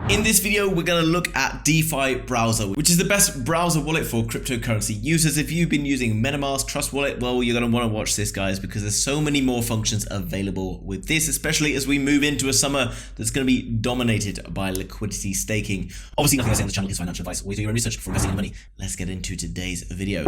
In this video, we're going to look at Defi browser, which is the best browser wallet for cryptocurrency users. If you've been using MetaMask, Trust Wallet, well, you're going to want to watch this, guys, because there's so many more functions available with this, especially as we move into a summer that's going to be dominated by liquidity staking. Obviously, nothing I say on this channel is financial advice. Always do your own research before investing your money. Let's get into today's video.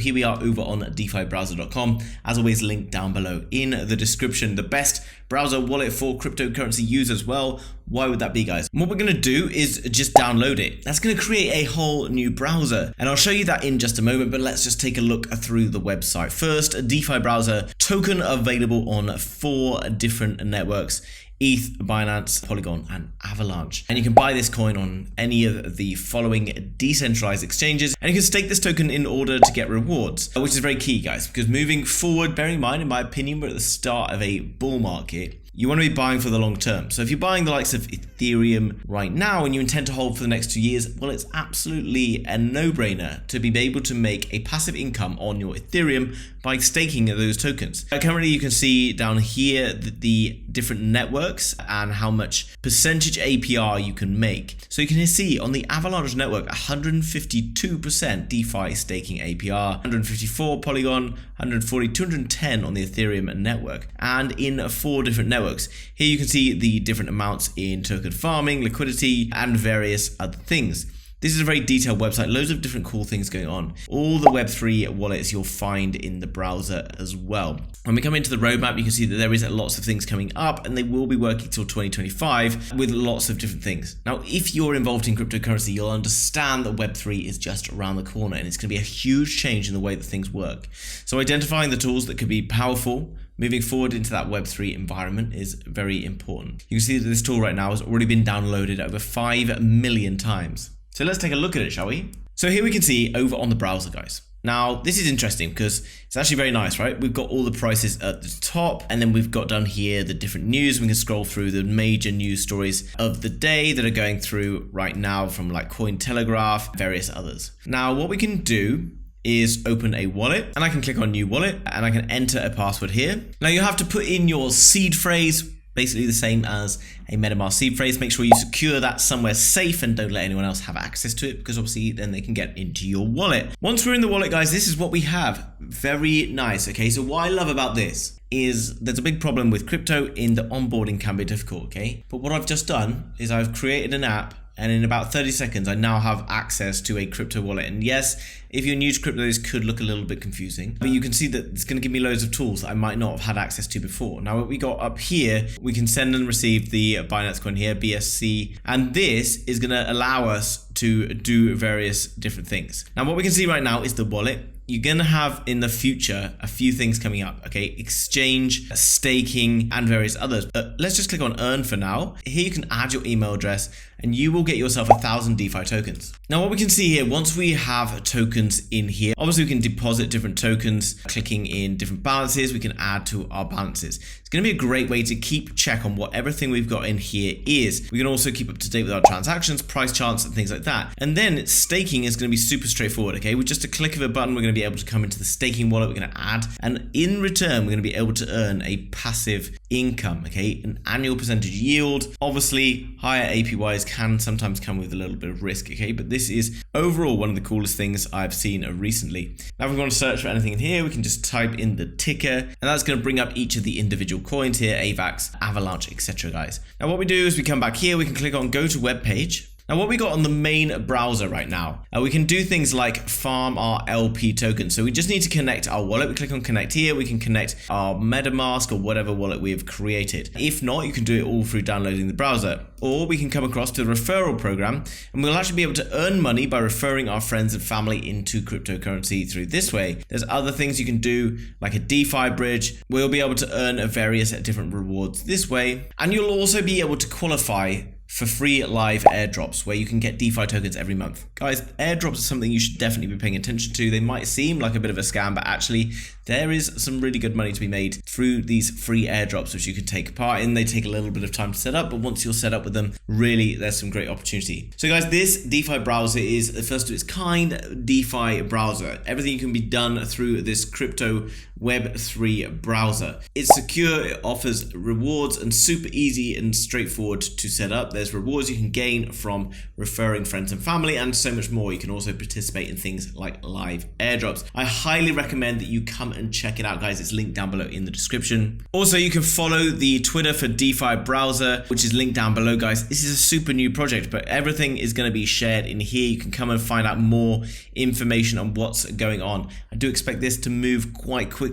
Here we are over on defibrowser.com. As always, linked down below in the description. The best browser wallet for cryptocurrency users. Well, why would that be, guys? What we're going to do is just download it. That's going to create a whole new browser, and I'll show you that in just a moment, but let's just take a look through the website. First, Defi browser token available on 4 different networks: ETH, Binance, Polygon, and Avalanche. And you can buy this coin on any of the following decentralized exchanges, and you can stake this token in order to get rewards, which is very key, guys, because moving forward, bearing in mind, in my opinion, we're at the start of a bull market. You want to be buying for the long term. So if you're buying the likes of Ethereum right now and you intend to hold for the next 2 years, well, it's absolutely a no-brainer to be able to make a passive income on your Ethereum by staking those tokens. Currently, you can see down here the different networks and how much percentage APR you can make. So you can see on the Avalanche network, 152% DeFi staking APR, 154 Polygon, 140, 210 on the Ethereum network, and in 4 different networks. Here you can see the different amounts in token farming, liquidity, and various other things. This is a very detailed website, loads of different cool things going on. All the Web3 wallets you'll find in the browser as well. When we come into the roadmap, you can see that there is lots of things coming up, and they will be working till 2025 with lots of different things. Now, if you're involved in cryptocurrency, you'll understand that Web3 is just around the corner, and it's going to be a huge change in the way that things work. So identifying the tools that could be powerful moving forward into that Web3 environment is very important. You can see that this tool right now has already been downloaded over 5 million times. So let's take a look at it, shall we? So here we can see over on the browser, guys. Now, this is interesting because it's actually very nice, right? We've got all the prices at the top, and then we've got down here the different news. We can scroll through the major news stories of the day that are going through right now from like Cointelegraph, various others. Now, what we can do is open a wallet, and I can click on new wallet, and I can enter a password here. Now, you have to put in your seed phrase, basically the same as a MetaMask seed phrase. Make sure you secure that somewhere safe and don't let anyone else have access to it, because obviously then they can get into your wallet. Once we're in the wallet, guys, this is what we have. Very nice. Okay, so what I love about this is there's a big problem with crypto in the onboarding can be difficult, okay? But what I've just done is I've created an app, and in about 30 seconds, I now have access to a crypto wallet. And yes, if you're new to crypto, this could look a little bit confusing, but you can see that it's going to give me loads of tools that I might not have had access to before. Now, what we got up here, we can send and receive the Binance coin here, BSC, and this is going to allow us to do various different things. Now, what we can see right now is the wallet. You're going to have in the future a few things coming up, okay? Exchange, staking, and various others. But let's just click on earn for now. Here you can add your email address and you will get yourself 1,000 DeFi tokens. Now, what we can see here, once we have tokens in here, obviously we can deposit different tokens, clicking in different balances, we can add to our balances. It's going to be a great way to keep check on what everything we've got in here is. We can also keep up to date with our transactions, price charts, and things like that. And then staking is going to be super straightforward, okay? With just a click of a button, we're going to be able to come into the staking wallet, we're going to add, and in return, we're going to be able to earn a passive income, okay? An annual percentage yield. Obviously, higher APYs can sometimes come with a little bit of risk, okay? But this is overall one of the coolest things I've seen recently. Now, if we want to search for anything in here, we can just type in the ticker, and that's going to bring up each of the individual coins here, AVAX, Avalanche, etc., guys. Now, what we do is we come back here, we can click on go to web page. Now, what we got on the main browser right now, we can do things like farm our LP tokens. So we just need to connect our wallet. We click on connect here. We can connect our MetaMask or whatever wallet we have created. If not, you can do it all through downloading the browser. Or we can come across to the referral program, and we'll actually be able to earn money by referring our friends and family into cryptocurrency through this way. There's other things you can do, like a DeFi bridge. We'll be able to earn various different rewards this way. And you'll also be able to qualify for free live airdrops where you can get DeFi tokens every month. Guys, airdrops are something you should definitely be paying attention to. They might seem like a bit of a scam, but actually there is some really good money to be made through these free airdrops, which you can take part in. They take a little bit of time to set up, but once you're set up with them, really, there's some great opportunity. So guys, this DeFi browser is the first of its kind DeFi browser. Everything can be done through this crypto Web3 browser. It's secure, it offers rewards, and super easy and straightforward to set up. There's rewards you can gain from referring friends and family, and so much more. You can also participate in things like live airdrops. I highly recommend that you come and check it out, guys. It's linked down below in the description. Also, you can follow the Twitter for DeFi browser, which is linked down below, guys. This is a super new project, but everything is going to be shared in here. You can come and find out more information on what's going on. I do expect this to move quite quickly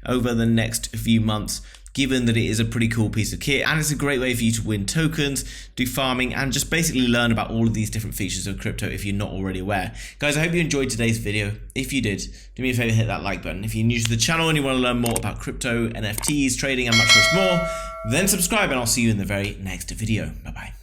over the next few months, given that it is a pretty cool piece of kit, and it's a great way for you to win tokens, do farming, and just basically learn about all of these different features of crypto if you're not already aware. Guys, I hope you enjoyed today's video. If you did, do me a favor, hit that like button. If you're new to the channel and you want to learn more about crypto, NFTs, trading, and much more, then subscribe, and I'll see you in the very next video. Bye-bye.